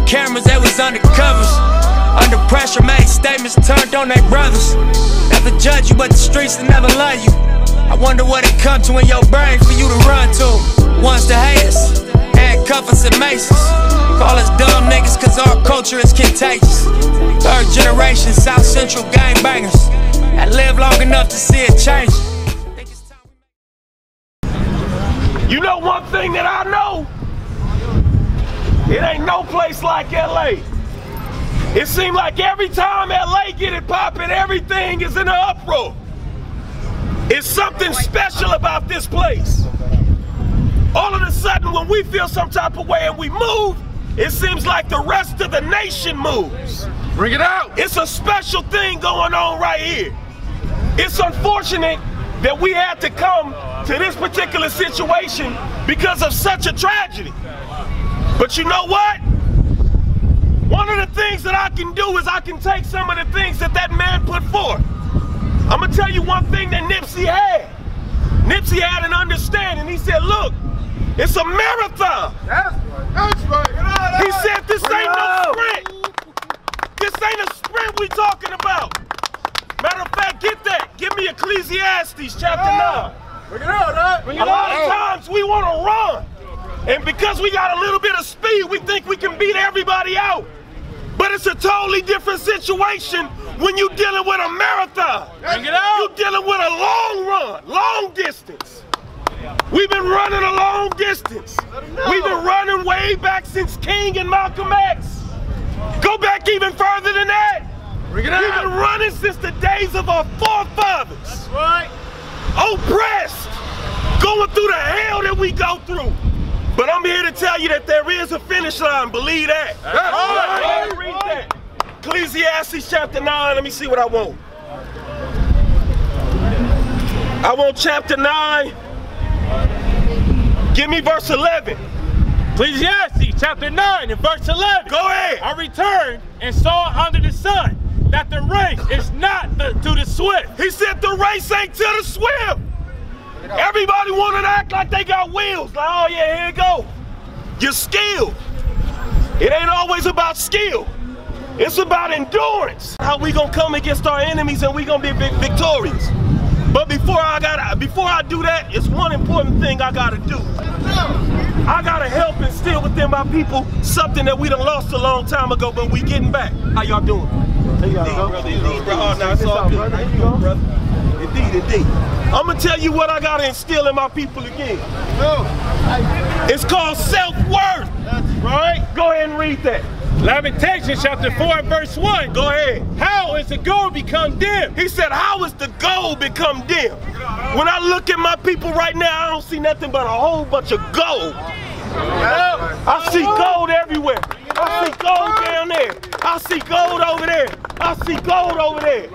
cameras, they was undercovers. Under pressure, made statements, turned on their brothers. Never judge you, but the streets will never love you. I wonder what it come to in your brain for you to run to. Ones to hate us, handcuff us and maces. Call us dumb niggas cause our culture is contagious. Third generation South Central gangbangers that live long enough to see it change. You know one thing that I know? It ain't no place like LA. It seems like every time LA get it poppin', everything is in an uproar. It's something special about this place. All of a sudden, when we feel some type of way and we move, it seems like the rest of the nation moves. Bring it out. It's a special thing going on right here. It's unfortunate that we had to come to this particular situation because of such a tragedy. But you know what? One of the things that I can do is I can take some of the things that that man put forth. I'm gonna tell you one thing that Nipsey had. Nipsey had an understanding. He said, look, it's a marathon. That's right. That's right. He said, this ain't no sprint. This ain't a sprint we talking about. Matter of fact, get that. Give me Ecclesiastes chapter 9. Bring it out, right? A lot of times we want to run. And because we got a little bit of speed, we think we can beat everybody out. But it's a totally different situation when you're dealing with a marathon. Bring it out. You're dealing with a long run, long distance. We've been running a long distance. We've been running way back since King and Malcolm X. Go back even further than that. Bring it out. We've been running since the days of our forefathers. That's right. Oppressed, going through the hell that we go through. But I'm here to tell you that there is a finish line, believe that. That's right. Read that. Ecclesiastes chapter 9, let me see what I want. I want chapter 9. Give me verse 11. Ecclesiastes chapter 9 and verse 11. Go ahead. I returned and saw under the sun that the race is not to the swift. He said the race ain't to the swift. Everybody want to act like they got wheels. Like, oh yeah, here you go. You're skilled. It ain't always about skill. It's about endurance. How we gonna come against our enemies and we gonna be victorious. But before I do that, it's one important thing I gotta do. I gotta help instill within my people something that we done lost a long time ago, but we getting back. How y'all doing? There you go, brother. Indeed, bro. Oh, no, it's all good. There you go, brother. Indeed. I'm gonna tell you what I gotta instill in my people again. It's called self-worth. That's right. Go ahead and read that. Lamentations chapter 4 and verse 1. Go ahead. How is the gold become dim? He said, how is the gold become dim? When I look at my people right now, I don't see nothing but a whole bunch of gold. I see gold everywhere. I see gold down there. I see gold over there. I see gold over there.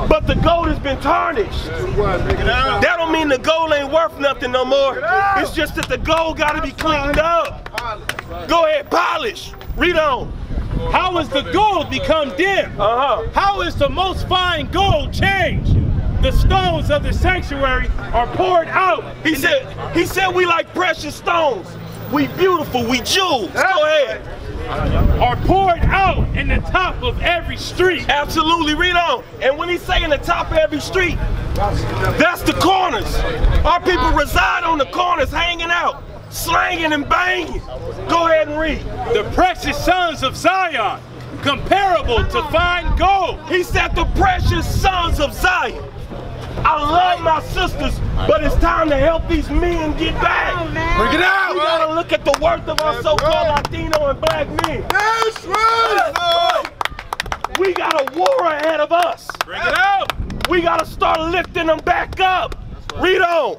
But the gold has been tarnished. That don't mean the gold ain't worth nothing no more. It's just that the gold got to be cleaned up. Go ahead, polish. Read on. How is the gold become dim? How is the most fine gold changed? The stones of the sanctuary are poured out. He said we like precious stones. We beautiful, we jewels. Go ahead. Are poured out in the top of every street. Absolutely, read on. And when he's saying the top of every street, that's the corners. Our people reside on the corners, hanging out, slanging and banging. Go ahead and read. The precious sons of Zion, comparable to fine gold. He said the precious sons of Zion. I love my sisters, but it's time to help these men get back. Bring it out. We gotta look at the worth of our so-called Latino and black men. That's right. We got a war ahead of us. Bring it out. We gotta start lifting them back up. Read on.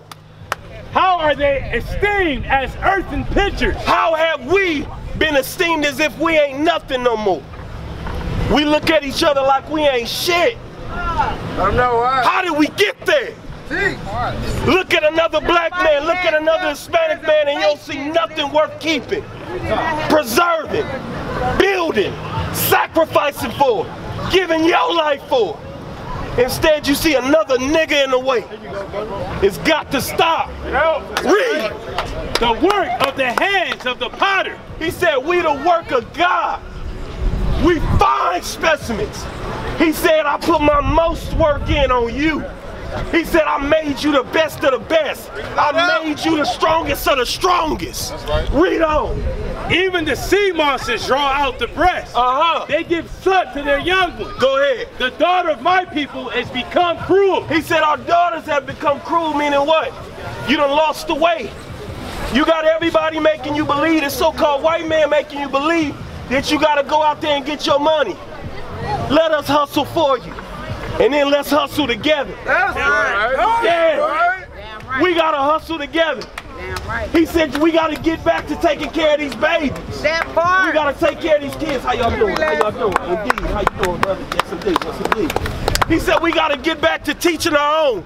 How are they esteemed as earthen pitchers? How have we been esteemed as if we ain't nothing no more? We look at each other like we ain't shit. How did we get there? Look at another black man, look at another Hispanic man, and you don't see nothing worth keeping, preserving, building, sacrificing for, giving your life for. Instead, you see another nigga in the way. It's got to stop. Read. The work of the hands of the potter. He said, we the work of God. We fine specimens. He said, I put my most work in on you. He said, I made you the best of the best. I made you the strongest of the strongest. That's right. Read on. Even the sea monsters draw out the breast. They give suck to their young ones. Go ahead. The daughter of my people has become cruel. He said, our daughters have become cruel, meaning what? You done lost the way. You got everybody making you believe, the so-called white man making you believe that you got to go out there and get your money. Let us hustle for you. And then let's hustle together. That's right. Yeah. Damn right. We gotta hustle together. Damn right. He said we gotta get back to taking care of these babies. That part. We gotta take care of these kids. How y'all doing? How y'all doing? Indeed. How you doing, brother? Yes, indeed. Yes, indeed. He said we gotta get back to teaching our own,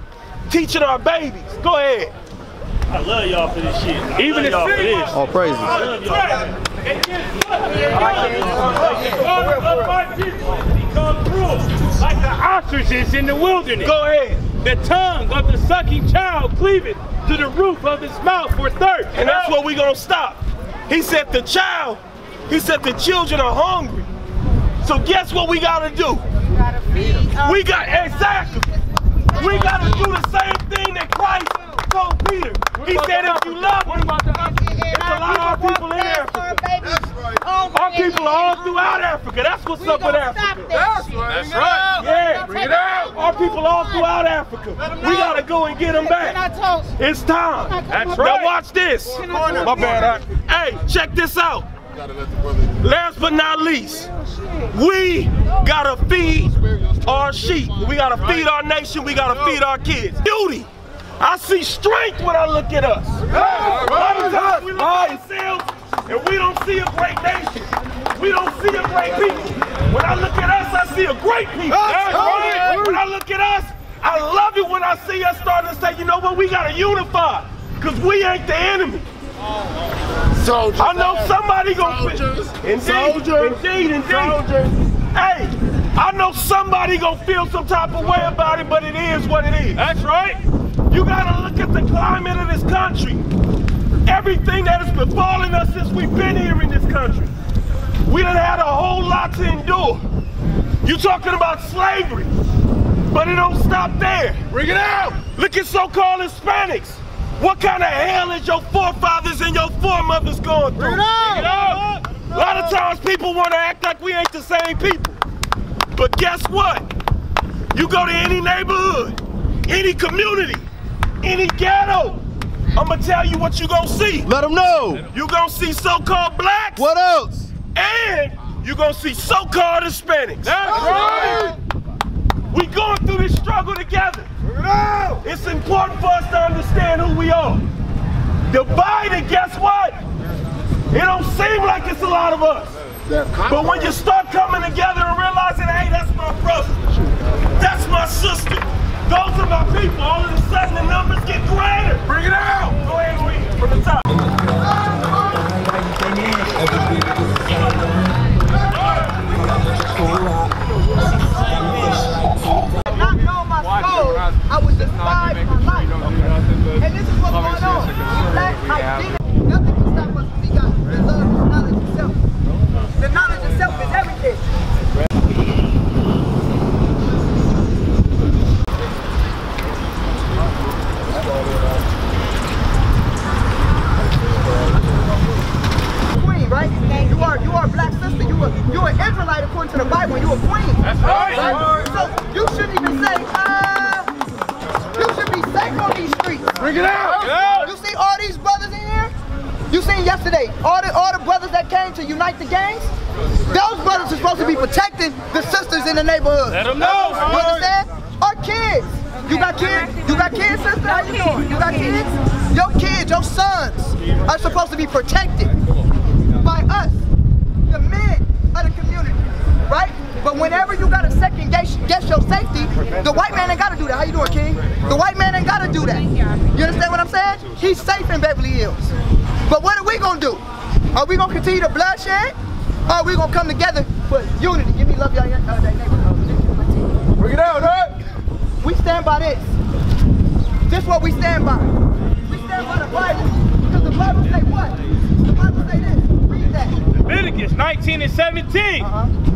teaching our babies. Go ahead. I love y'all for this shit. Even if it is. All praises. I love y'all. Become cruel, like the ostriches in the wilderness. Go ahead. The tongue of the sucking child cleaveth to the roof of his mouth for thirst. And that's where we gonna stop. He said the child, he said the children are hungry. So guess what we gotta do? We got, exactly. We gotta do the same thing that Christ told Peter. He said if you love me, there's a lot of our people in Africa. Our people are all throughout Africa. That's what's up with Africa. That's right. Yeah. Bring it out. Our people all throughout Africa. We gotta go and get them back. It's time. That's right. Now watch this. My bad. Hey, check this out. Last but not least, we gotta feed our sheep. We gotta feed our nation. We gotta feed our kids. Beauty. I see strength when I look at us. A lot of times we look at ourselves and we don't see a great nation. We don't see a great people. When I look at us, I see a great people. When I look at us, I love it when I see us starting to say, you know what, we gotta unify. Because we ain't the enemy. Soldiers. I know somebody gonna Indeed. Hey, I know somebody gonna feel some type of way about it, but it is what it is. That's right. You gotta look at the climate of this country. Everything that has befallen us since we've been here in this country. We done had a whole lot to endure. You talking about slavery, but it don't stop there. Bring it out. Look at so-called Hispanics. What kind of hell is your forefathers and your foremothers going through? Bring it out. A lot of times people want to act like we ain't the same people. But guess what? You go to any neighborhood, any community, any ghetto, I'm gonna tell you what you gonna see. Let them know. You gonna see so-called blacks. What else? And you gonna see so-called Hispanics. That's right. We going through this struggle together. It's important for us to understand who we are. Divided, guess what? It don't seem like it's a lot of us. But when you start coming together and realizing, hey, that's my brother, that's my sister, those are my people, all of a sudden the numbers get greater. Bring it out. Go ahead and read from the top. Not know my soul, I was despised for life. And this is what's going on. Black identity. Nothing can stop us when we got the love and knowledge of self. The knowledge of self is everything. Queen, right? You are a black sister. You're an Israelite according to the Bible. You're a queen. That's right. So you shouldn't even say, you should be safe on these streets. Bring it out. You see all these brothers in here? You seen yesterday, all the brothers that came to unite the gangs? Those brothers are supposed to be protecting the sisters in the neighborhood. Let them know. You understand? Our kids. You got kids? You got kids, sister? How you doing? You got kids? Your kids, your sons are supposed to be protected by us, the men of the community, right? But whenever you gotta second guess your safety, the white man ain't gotta do that. How you doing, King? The white man ain't gotta do that. You understand what I'm saying? He's safe in Beverly Hills. But what are we gonna do? Are we gonna continue to bloodshed? Or are we gonna come together for unity? Give me love y'all that neighborhood. Bring it out, huh? We stand by this. This is what we stand by. We stand by the Bible. Because the Bible say what? The Bible say this. Read that. Leviticus 19 and 17.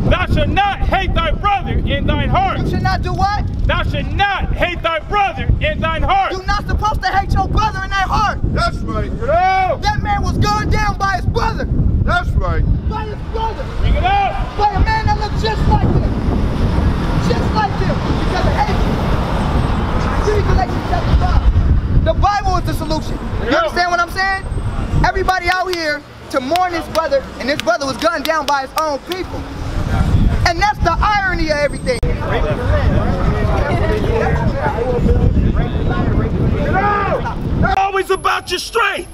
Thou shalt not hate thy brother in thine heart. You should not do what? Thou shalt not hate thy brother in thine heart. You're not supposed to hate your brother in that heart. That's right. That man was gunned down by his brother. That's right. By his brother. Bring it up. By a man that looked just like him. Just like him. Because of hatred. Read Galatians chapter 5. The Bible is the solution. You understand what I'm saying? Everybody out here to mourn his brother, and his brother was gunned down by his own people. And that's the irony of everything. It ain't always about your strength.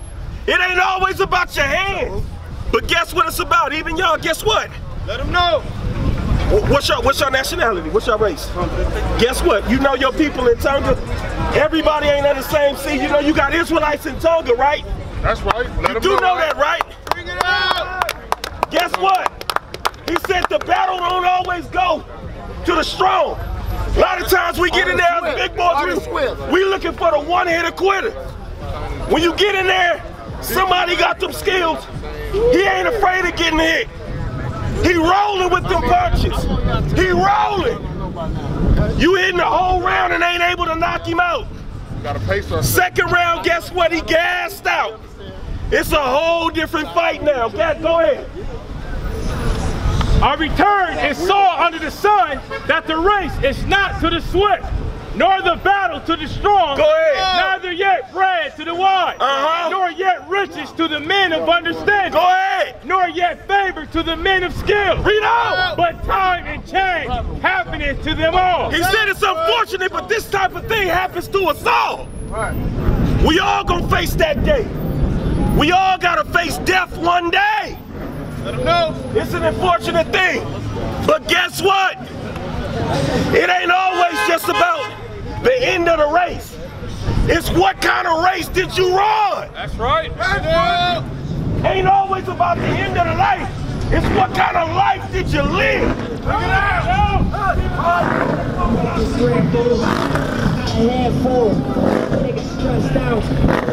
It ain't always about your hands. But guess what it's about? Even y'all, guess what? Let them know. What's your nationality? What's your race? Guess what? You know your people in Tonga. Everybody ain't in the same sea. You know you got Israelites in Tonga, right? That's right. Let You them do know that, right? Bring it out. Guess what? He said the battle don't always go to the strong. A lot of times we get in there as big boys, we looking for the one-hitter quitter. When you get in there, somebody got them skills. He ain't afraid of getting hit. He rolling with them punches. He rolling. You hitting the whole round and ain't able to knock him out. Gotta pace us. Second round, guess what? He gassed out. It's a whole different fight now. Go ahead. I returned and saw under the sun that the race is not to the swift, nor the battle to the strong, Go ahead. neither yet bread to the wise, nor yet riches to the men of understanding, Go ahead. nor yet favor to the men of skill. Read on. But time and change happeneth to them all. He said it's unfortunate, but this type of thing happens to us all. We all gonna face that day. We all gotta face death one day. Let them know. It's an unfortunate thing. But guess what? It ain't always just about the end of the race. It's what kind of race did you run? That's right. Ain't always about the end of the life. It's what kind of life did you live? Look it out. Handful, niggas stressed out.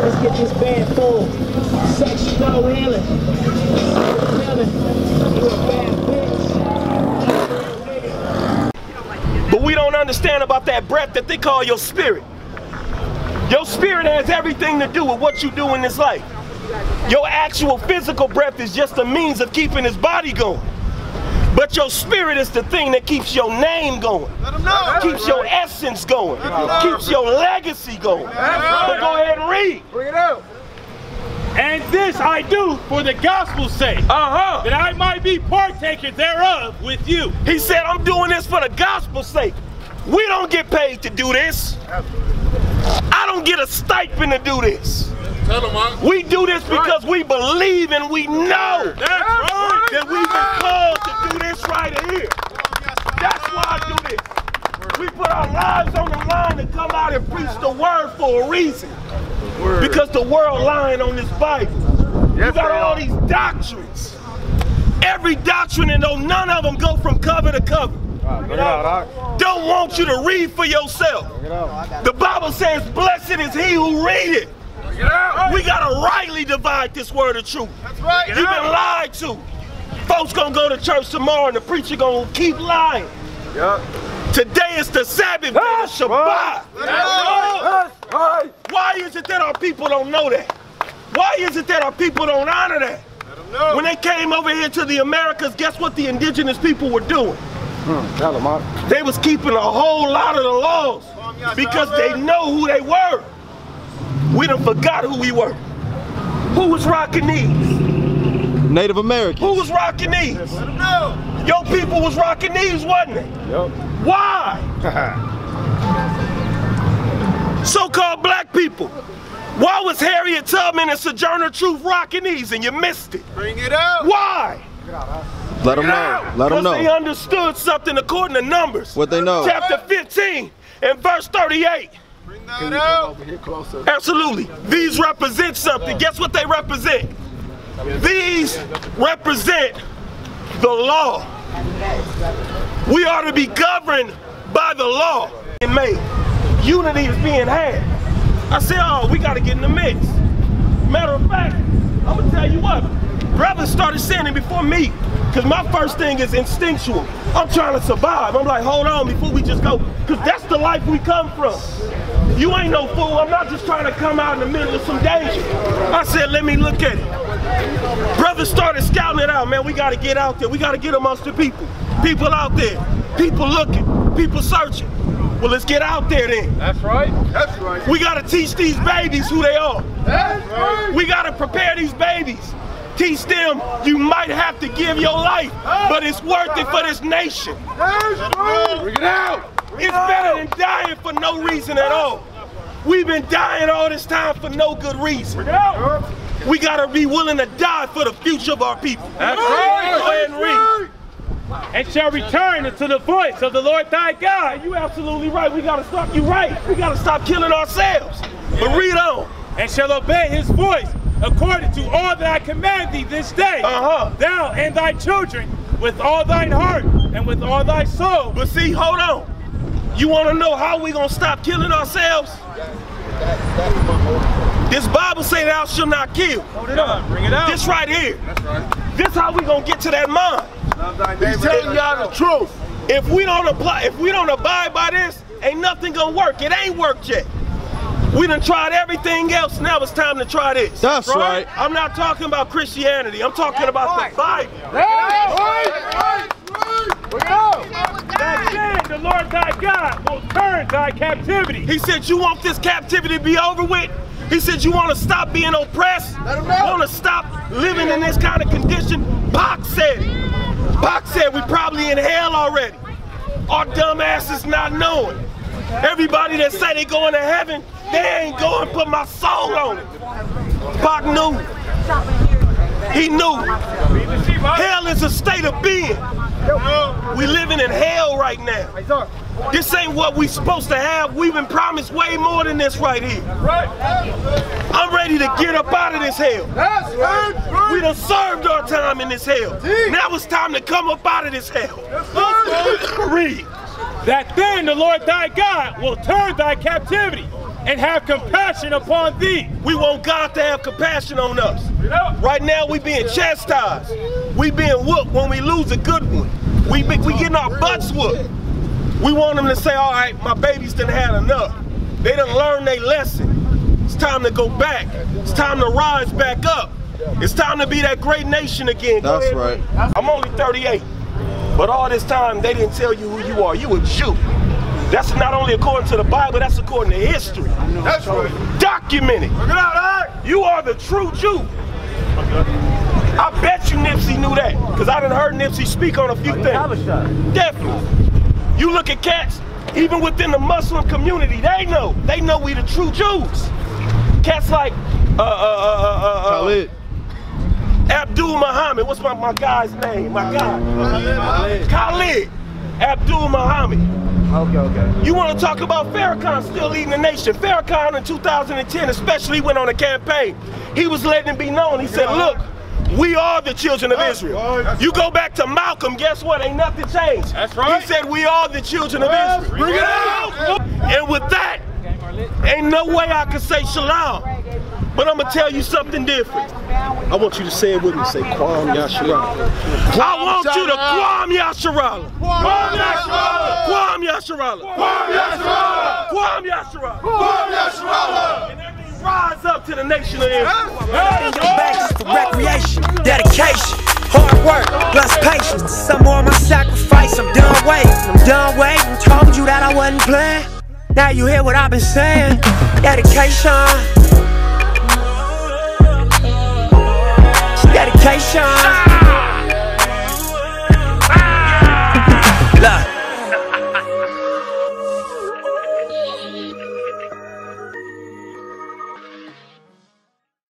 Let's get this band full. Sex, no healing. You a bad bitch. But we don't understand about that breath that they call your spirit. Your spirit has everything to do with what you do in this life. Your actual physical breath is just a means of keeping his body going. But your spirit is the thing that keeps your name going, keeps your essence going, keeps your legacy going. So go ahead and read. Bring it out. And this I do for the gospel's sake, that I might be partaker thereof with you. He said, I'm doing this for the gospel's sake. We don't get paid to do this. I don't get a stipend to do this. Tell them, man. We do this because we believe and we know that we've been called to do this right here. That's why I do this. We put our lives on the line to come out and preach the word for a reason. Because the world lying on this Bible. You got all these doctrines. Every doctrine, and though none of them go from cover to cover. Don't want you to read for yourself. The Bible says, blessed is he who readeth. We gotta rightly divide this word of truth. That's right. You've been lied to. Folks gonna go to church tomorrow and the preacher gonna keep lying. Today is the Sabbath day, the Shabbat. Why is it that our people don't know that? Why is it that our people don't honor that? When they came over here to the Americas, guess what the indigenous people were doing? They was keeping a whole lot of the laws because they know who they were. We done forgot who we were. Who was rocking these? Native Americans. Who was rocking these? Your people was rocking these, wasn't it? Why? So-called black people. Why was Harriet Tubman and Sojourner Truth rocking these and you missed it? Bring it out. Why? Let them know. Let them Because they know. understood something according to Numbers. What they know. Chapter 15 and verse 38. Bring that out. Absolutely. These represent something. Guess what they represent? These represent the law. We are to be governed by the law. unity is being had. I said, oh, we got to get in the mix. Matter of fact, I'm going to tell you what, brothers started saying it before me, because my first thing is instinctual. I'm trying to survive. I'm like, hold on, before we just go, because that's the life we come from. You ain't no fool. I'm not just trying to come out in the middle of some danger. I said, let me look at it. Brothers started scouting it out, man. We got to get out there. We got to get amongst the people. People out there. People looking. People searching. Well, let's get out there then. That's right. That's right. We got to teach these babies who they are. That's right. We got to prepare these babies. Teach them you might have to give your life, but it's worth it for this nation. That's right. Bring it out. It's better than dying for no reason at all. We've been dying all this time for no good reason. Bring it out. We gotta be willing to die for the future of our people. That's right. Go ahead and read. And shall return unto the voice of the Lord thy God. You absolutely right. We gotta stop. You right. We gotta stop killing ourselves. But read on. And shall obey his voice according to all that I command thee this day. Thou and thy children with all thine heart and with all thy soul. But see, hold on. You want to know how we gonna stop killing ourselves? This Bible say thou shalt not kill. Hold it up. Bring it out. This right here. That's right. This how we gonna get to that mind. He's telling y'all the truth. If we don't abide by this, ain't nothing gonna work. It ain't worked yet. We done tried everything else, now it's time to try this. That's right. I'm not talking about Christianity, I'm talking about the Bible. That then the Lord thy God will turn thy captivity. He said, you want this captivity to be over with? He said, you want to stop being oppressed? Want to stop living in this kind of condition? P.O.P said it. P.O.P said we probably in hell already. Our dumb asses not knowing. Everybody that say they going to heaven, they ain't going to put my soul on it. P.O.P knew. He knew. Hell is a state of being. We living in hell right now. This ain't what we supposed to have. We've been promised way more than this right here. I'm ready to get up out of this hell. We done served our time in this hell. Now it's time to come up out of this hell. Read. That then the Lord thy God will turn thy captivity and have compassion upon thee. We want God to have compassion on us. Right now we being chastised. We being whooped when we lose a good one. We getting our butts whooped. We want them to say, all right, my babies done had enough. They done learned their lesson. It's time to go back. It's time to rise back up. It's time to be that great nation again. That's right. I'm only 38, but all this time they didn't tell you who you are. You a Jew. That's not only according to the Bible, that's according to history. That's right. Documented. Look it out, all right? You are the true Jew. I bet you Nipsey knew that, because I done heard Nipsey speak on a few things. Definitely. You look at cats, even within the Muslim community, they know we the true Jews. Cats like Khalid. Abdul Muhammad, what's my guy's name? My guy. Khalid. Abdul Muhammad. Okay. You want to talk about Farrakhan still leading the nation. Farrakhan in 2010 especially went on a campaign. He was letting it be known. He said, look, we are the children of Israel. You go back to Malcolm, guess what? Ain't nothing changed. That's right. He said we are the children of Israel. Bring it out. And with that, ain't no way I could say shalom. But I'm going to tell you something different. I want you to say it with me. Say Kwam Yasharallah. I want you to Kwam Yasharallah. Kwam Yasharallah. Kwam Yasharallah. Kwam Yasharallah. Kwam Yasharallah. Kwam Yasharallah. And everything rise up to the nation of Israel. Back for recreation, dedication, hard work, plus patience. Some more of my sacrifice. I'm done waiting. Told you that I wasn't playing. Now you hear what I've been saying. Dedication. Dedication. Look.